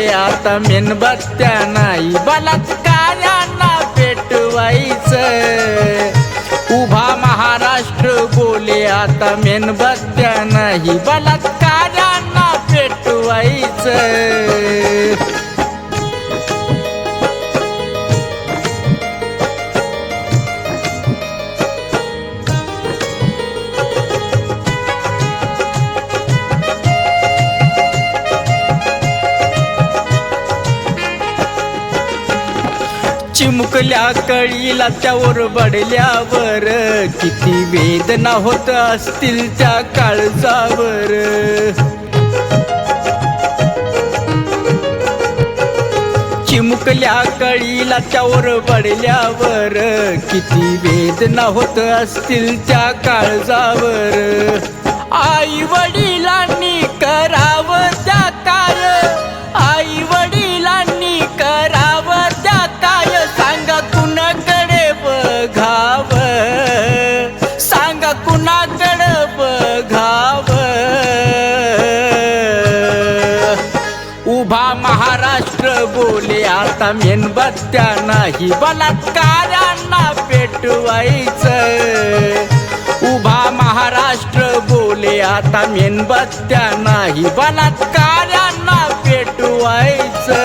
बोले आता मेणबत्त्या नाही बलात्काऱ्यांना पेटवायचं। उभा महाराष्ट्र बोले आता मेणबत्त्या नाही बलात्काऱ्यांना पेटवायचं। चिमुकल्या कळीला त्यावर बडल्यावर किती वेदना होत असतील त्या काळजावर। चिमुकल्या कळीला त्यावर बडल्यावर किती वेदना होत असतील त्या काळजावर। आई वडिलांनी करावं त्या काय, आई वडिलांनी करावं त्या काय, सांगा कुणाकडे बघावं, सांगा कुणाकडे बघावं। उभा महाराष्ट्र बोले आता मेणबत्त्या नाही बलात्काऱ्यांना पेटवायचं। उभा महाराष्ट्र बोले आता मेणबत्त्या नाही बलात्काऱ्यांना पेटवायचं।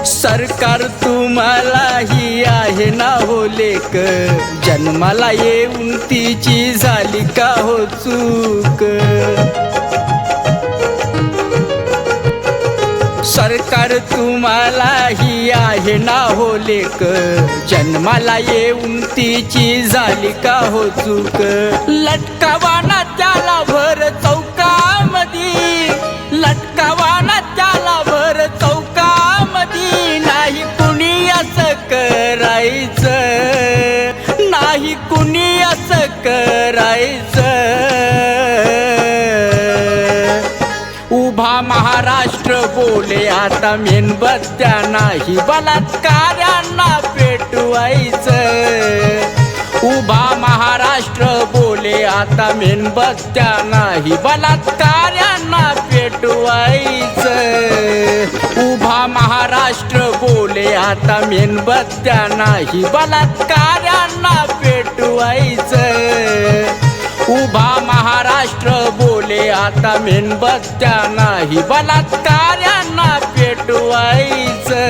सरकार तुम्हालाही आहे ना हो लेक, जन्माला येऊन तिची झाली का हो चूक। सरकार तुम्हालाही आहे ना हो लेक, जन्माला येऊन तिची झाली का हो चूक। लटकावाना त्याला भर चौकामधी, लटकावाना त्याला भर चौकामधी, नाही कुणी असं करायचं, नाही कुणी असं करायचं। उभा महाराष्ट्र बोले आता मेणबत्त्या नाही बलात्काऱ्यांना पेटवायचं। उभा महाराष्ट्र बोले आता मेणबत्त्या नाही बलात्काऱ्यांना पेटवायचं। उभा महाराष्ट्र बोले आता मेणबत्त्या नाही बलात्काऱ्यांना पेटवायचं। उभा महाराष्ट्र बोले आता मेणबत्त्या नाही बलात्काऱ्यांना पेटवायचं।